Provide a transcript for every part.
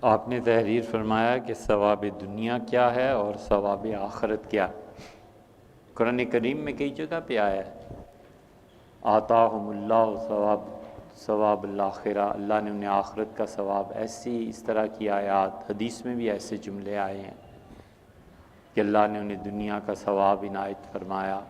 آپ نے تحریر فرمایا کہ ثواب دنیا کیا ہے اور ثواب آخرت کیا. قرآن کریم میں کئی جگہ پہ آیا ہے آتاہم اللہ ثواب الآخرہ، اللہ نے انہیں آخرت کا ثواب. ایسی اس طرح کی آیات حدیث میں بھی ایسے جملے آئے ہیں کہ اللہ نے انہیں دنیا کا ثواب عنایت فرمایا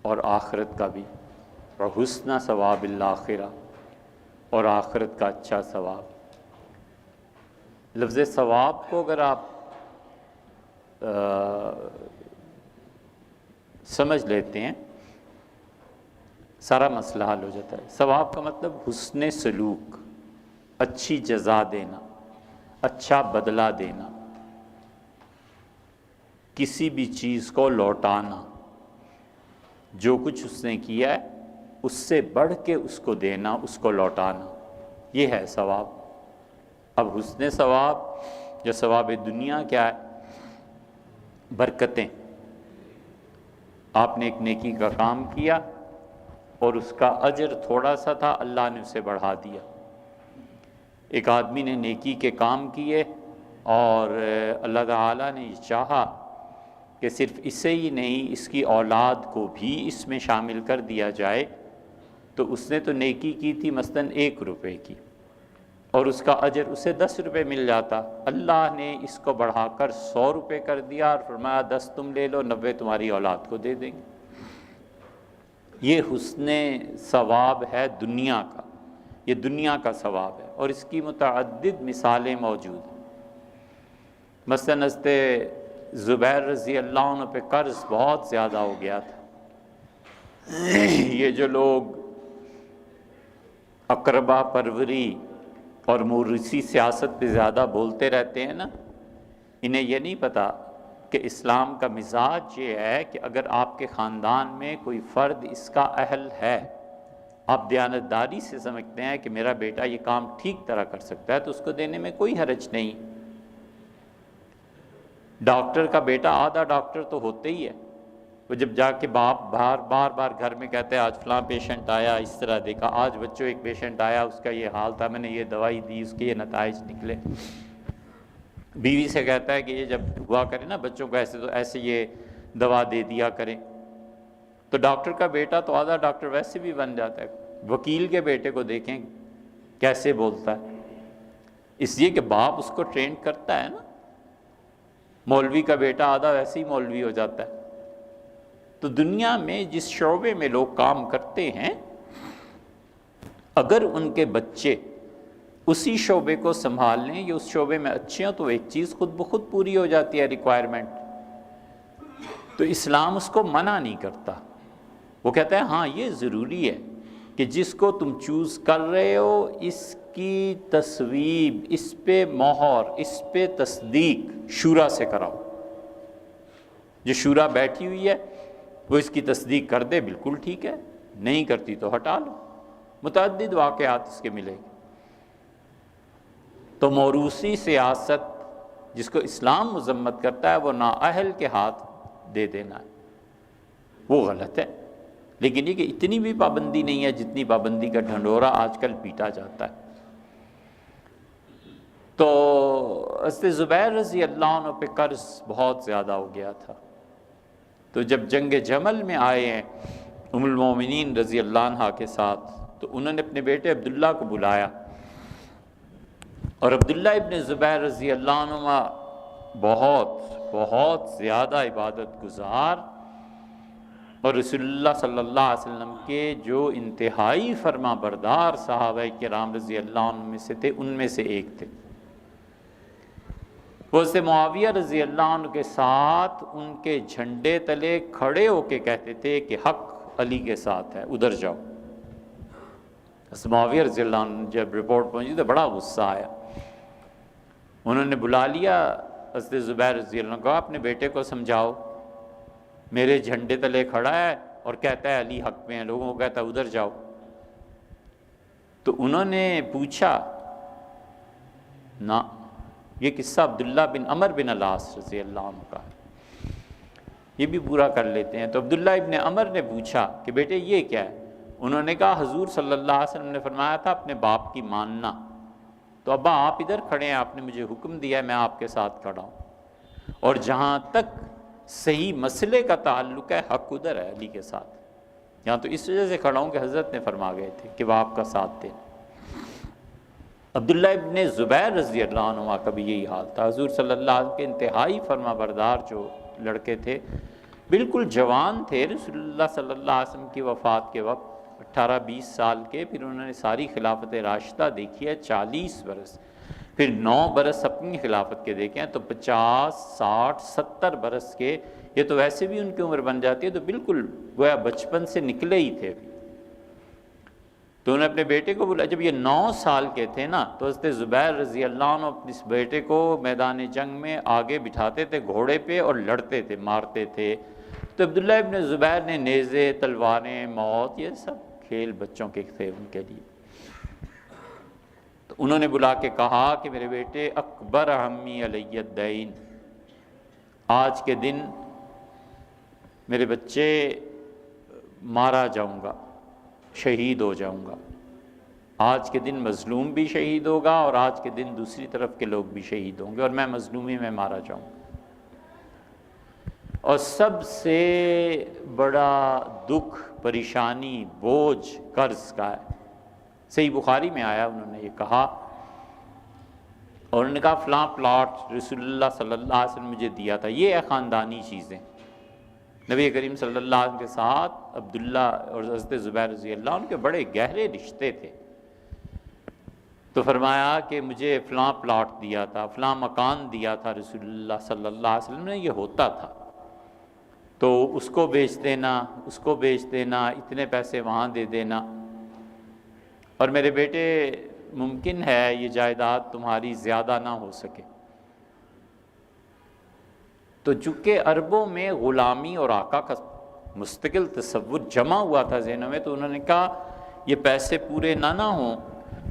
اور آخرت کا بھی، اور حسن ثواب الآخرہ، اور آخرت کا اچھا ثواب. لفظ ثواب کو اگر آپ سمجھ لیتے ہیں سارا مسئلہ حل ہو جاتا ہے. ثواب کا مطلب حسن سلوک، اچھی جزا دینا، اچھا بدلہ دینا، کسی بھی چیز کو لوٹانا، جو کچھ اس نے کیا ہے اس سے بڑھ کے اس کو دینا، اس کو لوٹانا، یہ ہے ثواب. اب حسن ثواب جو ثواب دنیا کیا ہے؟ برکتیں. آپ نے ایک نیکی کا کام کیا اور اس کا اجر تھوڑا سا تھا، اللہ نے اسے بڑھا دیا. ایک آدمی نے نیکی کے کام کیے اور اللہ تعالیٰ نے یہ چاہا کہ صرف اسے ہی نہیں اس کی اولاد کو بھی اس میں شامل کر دیا جائے، تو اس نے تو نیکی کی تھی مثلاً 1 روپے کی اور اس کا اجر اسے 10 روپے مل جاتا. اللہ نے اس کو بڑھا کر 100 روپے کر دیا اور فرمایا 10 تم لے لو، 90 تمہاری اولاد کو دے دیں گے. یہ حسن ثواب ہے دنیا کا، یہ دنیا کا ثواب ہے اور اس کی متعدد مثالیں موجود ہیں. مثلاً حضرت زبیر رضی اللہ عنہ پہ قرض بہت زیادہ ہو گیا تھا. یہ جو لوگ اقربا پروری اور موروثی سیاست پہ زیادہ بولتے رہتے ہیں نا، انہیں یہ نہیں پتہ کہ اسلام کا مزاج یہ ہے کہ اگر آپ کے خاندان میں کوئی فرد اس کا اہل ہے، آپ دیانتداری سے سمجھتے ہیں کہ میرا بیٹا یہ کام ٹھیک طرح کر سکتا ہے، تو اس کو دینے میں کوئی حرج نہیں. ڈاکٹر کا بیٹا آدھا ڈاکٹر تو ہوتے ہی ہے، وہ جب جا کے باپ بار بار گھر میں کہتے ہیں آج فلاں پیشنٹ آیا، اس طرح دیکھا، آج بچوں ایک پیشنٹ آیا اس کا یہ حال تھا، میں نے یہ دوائی دی، اس کے یہ نتائج نکلے. بیوی سے کہتا ہے کہ یہ جب ہوا کرے نا بچوں کو ایسے تو ایسے یہ دوا دے دیا کریں. تو ڈاکٹر کا بیٹا تو آدھا ڈاکٹر ویسے بھی بن جاتا ہے. وکیل کے بیٹے کو دیکھیں کیسے بولتا ہے، اس لیے کہ باپ اس کو ٹرین کرتا ہے نا. مولوی کا بیٹا آدھا ویسے ہی مولوی ہو جاتا ہے. تو دنیا میں جس شعبے میں لوگ کام کرتے ہیں، اگر ان کے بچے اسی شعبے کو سنبھال لیں یا اس شعبے میں اچھے ہوں تو ایک چیز خود بخود پوری ہو جاتی ہے، ریکوائرمنٹ. تو اسلام اس کو منع نہیں کرتا، وہ کہتا ہے ہاں یہ ضروری ہے کہ جس کو تم چوز کر رہے ہو اس کی تصویب، اس پہ مہر، اس پہ تصدیق شورا سے کراؤ. جو شورا بیٹھی ہوئی ہے وہ اس کی تصدیق کر دے بالکل ٹھیک ہے، نہیں کرتی تو ہٹا لو. متعدد واقعات اس کے ملے گے. تو موروثی سیاست جس کو اسلام مذمت کرتا ہے وہ نااہل کے ہاتھ دے دینا ہے، وہ غلط ہے. لیکن یہ کہ اتنی بھی پابندی نہیں ہے جتنی پابندی کا ڈھنڈورا آج کل پیٹا جاتا ہے. تو حضرت زبیر رضی اللہ عنہ پہ قرض بہت زیادہ ہو گیا تھا. تو جب جنگ جمل میں آئے ہیں ام المومنین رضی اللہ عنہ کے ساتھ، تو انہوں نے اپنے بیٹے عبداللہ کو بلایا، اور عبداللہ ابن زبیر رضی اللہ عنہ بہت زیادہ عبادت گزار اور رسول اللہ صلی اللہ علیہ وسلم کے جو انتہائی فرما بردار صحابہ کرام رضی اللہ عنہ میں سے تھے، ان میں سے ایک تھے. وہ حضرت معاویہ رضی اللہ عنہ کے ساتھ ان کے جھنڈے تلے کھڑے ہو کے کہتے تھے کہ حق علی کے ساتھ ہے، ادھر جاؤ. حضرت معاویہ رضی اللہ عنہ جب رپورٹ پہنچی تو بڑا غصہ آیا. انہوں نے بلا لیا حضرت زبیر رضی اللہ عنہ کو، اپنے بیٹے کو سمجھاؤ، میرے جھنڈے تلے کھڑا ہے اور کہتا ہے علی حق میں ہے، لوگوں کو کہتا ہے ادھر جاؤ. تو انہوں نے پوچھا نہ، یہ قصہ عبداللہ بن عمر بن العاص رضی اللہ عنہ کا ہے، یہ بھی پورا کر لیتے ہیں. تو عبداللہ ابن عمر نے پوچھا کہ بیٹے یہ کیا ہے؟ انہوں نے کہا حضور صلی اللہ علیہ وسلم نے فرمایا تھا اپنے باپ کی ماننا. تو ابا آپ ادھر کھڑے ہیں، آپ نے مجھے حکم دیا ہے، میں آپ کے ساتھ کھڑا ہوں، اور جہاں تک صحیح مسئلے کا تعلق ہے حق ادھر ہے علی کے ساتھ، یہاں تو اس وجہ سے کھڑا ہوں کہ حضرت نے فرما گئے تھے کہ وہ آپ کا ساتھ دیں۔ عبداللہ ابن زبیر رضی اللہ عنہ کا بھی یہی حال تھا۔ حضور صلی اللہ علیہ وسلم کے انتہائی فرما بردار جو لڑکے تھے، بالکل جوان تھے رسول اللہ صلی اللہ علیہ وسلم کی وفات کے وقت، 18-20 سال کے، پھر انہوں نے ساری خلافت راشدہ دیکھی ہے 40 برس، پھر 9 برس اپنی خلافت کے دیکھے ہیں، تو 50 60 70 برس کے، یہ تو ویسے بھی ان کی عمر بن جاتی ہے، تو بالکل گویا بچپن سے نکلے ہی تھے۔ تو انہوں نے اپنے بیٹے کو بولا، جب یہ 9 سال کے تھے نا، تو حضرت زبیر رضی اللہ عنہ اپنے اس بیٹے کو میدان جنگ میں آگے بٹھاتے تھے گھوڑے پہ اور لڑتے تھے، مارتے تھے۔ تو عبداللہ ابن زبیر نے نیزے، تلواریں، موت، یہ سب کھیل بچوں کے تھے ان کے لیے۔ تو انہوں نے بلا کے کہا کہ میرے بیٹے، اکبر ہمی علی الدین، آج کے دن میرے بچے مارا جاؤں گا، شہید ہو جاؤں گا، آج کے دن مظلوم بھی شہید ہوگا، اور آج کے دن دوسری طرف کے لوگ بھی شہید ہوں گے، اور میں مظلومی میں مارا جاؤں گا۔ اور سب سے بڑا دکھ، پریشانی، بوجھ قرض کا ہے۔ صحیح بخاری میں آیا، انہوں نے یہ کہا، اور انہوں نے کہا فلاں پلاٹ رسول اللہ صلی اللہ علیہ وسلم نے مجھے دیا تھا، یہ ہے خاندانی چیزیں۔ نبی کریم صلی اللہ علیہ وسلم کے ساتھ عبداللہ اور حضرت زبیر رضی اللہ عنہ کے بڑے گہرے رشتے تھے، تو فرمایا کہ مجھے فلاں پلاٹ دیا تھا، فلاں مکان دیا تھا رسول اللہ صلی اللہ علیہ وسلم نے، یہ ہوتا تھا، تو اس کو بیچ دینا، اس کو بیچ دینا، اتنے پیسے وہاں دے دینا، اور میرے بیٹے ممکن ہے یہ جائیداد تمہاری زیادہ نہ ہو سکے۔ تو چونکہ عربوں میں غلامی اور آقا کا مستقل تصور جمع ہوا تھا ذہنوں میں، تو انہوں نے کہا یہ پیسے پورے نہ ہوں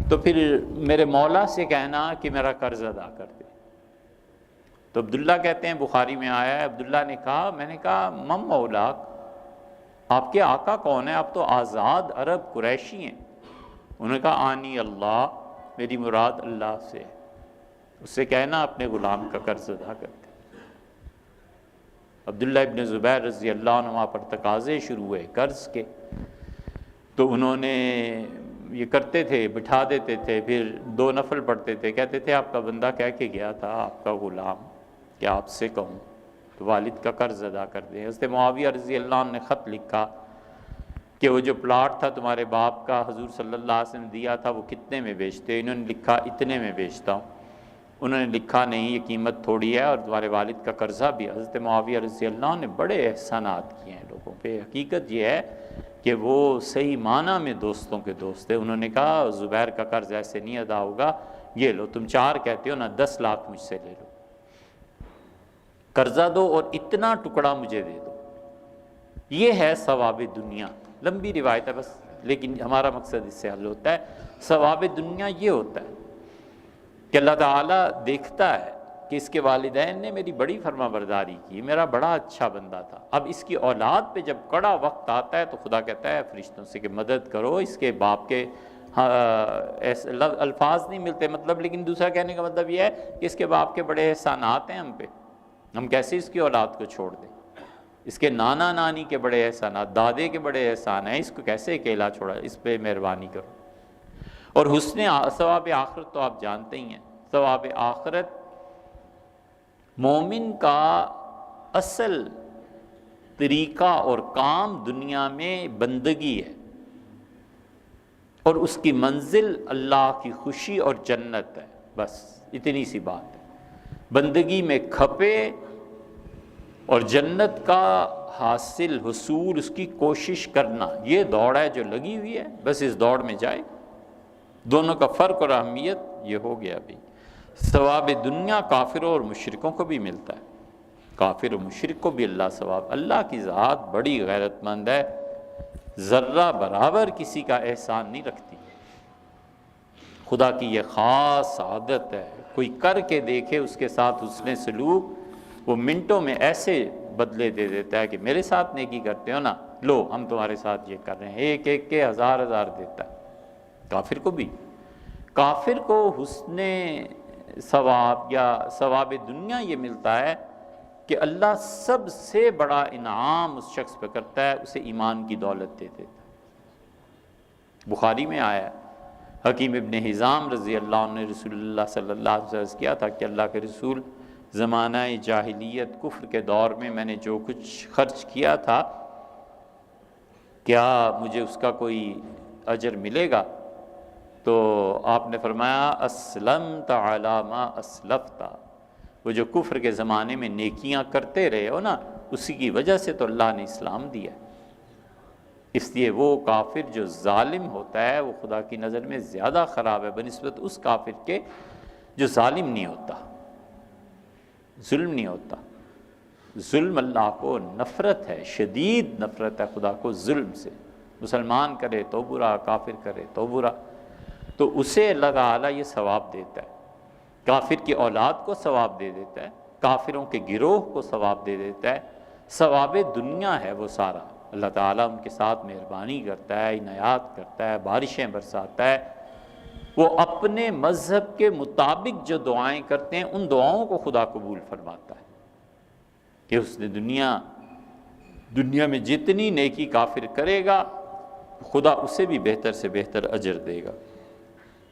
تو پھر میرے مولا سے کہنا کہ میرا قرض ادا کر دے۔ تو عبداللہ کہتے ہیں، بخاری میں آیا ہے، عبداللہ نے کہا، میں نے کہا مم مولاک، آپ کے آقا کون ہیں؟ آپ تو آزاد عرب قریشی ہیں۔ انہوں نے کہا آنی اللہ، میری مراد اللہ سے، اس سے کہنا اپنے غلام کا قرض ادا کر دے۔ عبداللہ ابن زبیر رضی اللہ عنہ پر تقاضے شروع ہوئے قرض کے، تو انہوں نے یہ کرتے تھے، بٹھا دیتے تھے، پھر 2 نفل پڑھتے تھے، کہتے تھے آپ کا بندہ کہہ کے گیا تھا، آپ کا غلام، کہ آپ سے کہوں تو والد کا قرض ادا کر دیں۔ حضرت معاویہ رضی اللہ عنہ نے خط لکھا کہ وہ جو پلاٹ تھا تمہارے باپ کا حضور صلی اللہ علیہ وسلم نے دیا تھا، وہ کتنے میں بیچتے؟ انہوں نے لکھا اتنے میں بیچتا ہوں۔ انہوں نے لکھا نہیں، یہ قیمت تھوڑی ہے، اور تمہارے والد کا قرضہ بھی۔ حضرت معاویہ رضی اللہ عنہ نے بڑے احسانات کیے ہیں لوگوں پہ۔ حقیقت یہ ہے کہ وہ صحیح معنی میں دوستوں کے دوست تھے۔ انہوں نے کہا زبیر کا قرض ایسے نہیں ادا ہوگا، یہ لو، تم 4 کہتے ہو نا، 10 لاکھ مجھ سے لے لو، قرضہ دو اور اتنا ٹکڑا مجھے دے دو۔ یہ ہے ثواب دنیا۔ لمبی روایت ہے بس، لیکن ہمارا مقصد اس سے حل ہوتا ہے۔ ثواب دنیا یہ ہوتا ہے کہ اللہ تعالیٰ دیکھتا ہے کہ اس کے والدین نے میری بڑی فرما برداری کی، میرا بڑا اچھا بندہ تھا، اب اس کی اولاد پہ جب کڑا وقت آتا ہے تو خدا کہتا ہے فرشتوں سے کہ مدد کرو، اس کے باپ کے ایسے الفاظ نہیں ملتے مطلب، لیکن دوسرا کہنے کا مطلب یہ ہے کہ اس کے باپ کے بڑے احسانات ہیں ہم پہ، ہم کیسے اس کی اولاد کو چھوڑ دیں؟ اس کے نانا نانی کے بڑے احسانات، دادے کے بڑے احسان ہیں، اس کو کیسے اکیلا چھوڑا؟ اس پہ مہربانی کرو۔ اور حسن ثواب آخرت تو آپ جانتے ہی ہیں، ثواب آخرت مومن کا اصل طریقہ اور کام دنیا میں بندگی ہے، اور اس کی منزل اللہ کی خوشی اور جنت ہے، بس اتنی سی بات ہے۔ بندگی میں کھپے اور جنت کا حاصل حصول اس کی کوشش کرنا، یہ دوڑ ہے جو لگی ہوئی ہے، بس اس دوڑ میں جائے۔ دونوں کا فرق اور اہمیت یہ ہو گیا بھی۔ ثواب دنیا کافروں اور مشرکوں کو بھی ملتا ہے، کافر و مشرک کو بھی اللہ ثواب۔ اللہ کی ذات بڑی غیرت مند ہے، ذرہ برابر کسی کا احسان نہیں رکھتی۔ خدا کی یہ خاص عادت ہے، کوئی کر کے دیکھے اس کے ساتھ حسن سلوک، وہ منٹوں میں ایسے بدلے دے دیتا ہے کہ میرے ساتھ نیکی کرتے ہو نا، لو ہم تمہارے ساتھ یہ کر رہے ہیں، ایک ایک کے 1000 1000 دیتا ہے۔ کافر کو بھی، کافر کو حسن ثواب یا ثواب دنیا یہ ملتا ہے کہ اللہ سب سے بڑا انعام اس شخص پہ کرتا ہے، اسے ایمان کی دولت دے دیتا ہے۔ بخاری میں آیا ہے، حکیم ابن حزام رضی اللہ عنہ نے رسول اللہ صلی اللہ علیہ وسلم سے کیا تھا کہ اللہ کے رسول، زمانہ جاہلیت کفر کے دور میں نے جو کچھ خرچ کیا تھا، کیا مجھے اس کا کوئی اجر ملے گا؟ تو آپ نے فرمایا اسلمت علی ما اسلفت، وہ جو کفر کے زمانے میں نیکیاں کرتے رہے ہو نا، اسی کی وجہ سے تو اللہ نے اسلام دیا ہے۔ اس لیے وہ کافر جو ظالم ہوتا ہے وہ خدا کی نظر میں زیادہ خراب ہے بنسبت اس کافر کے جو ظالم نہیں ہوتا، ظلم نہیں ہوتا۔ ظلم اللہ کو نفرت ہے، شدید نفرت ہے خدا کو ظلم سے۔ مسلمان کرے تو برا، کافر کرے تو برا، تو اسے اللہ تعالیٰ یہ ثواب دیتا ہے۔ کافر کی اولاد کو ثواب دے دیتا ہے، کافروں کے گروہ کو ثواب دے دیتا ہے۔ ثواب دنیا ہے وہ سارا، اللہ تعالیٰ ان کے ساتھ مہربانی کرتا ہے، عنایات کرتا ہے، بارشیں برساتا ہے۔ وہ اپنے مذہب کے مطابق جو دعائیں کرتے ہیں ان دعاؤں کو خدا قبول فرماتا ہے کہ اس نے دنیا میں جتنی نیکی کافر کرے گا خدا اسے بھی بہتر سے بہتر اجر دے گا۔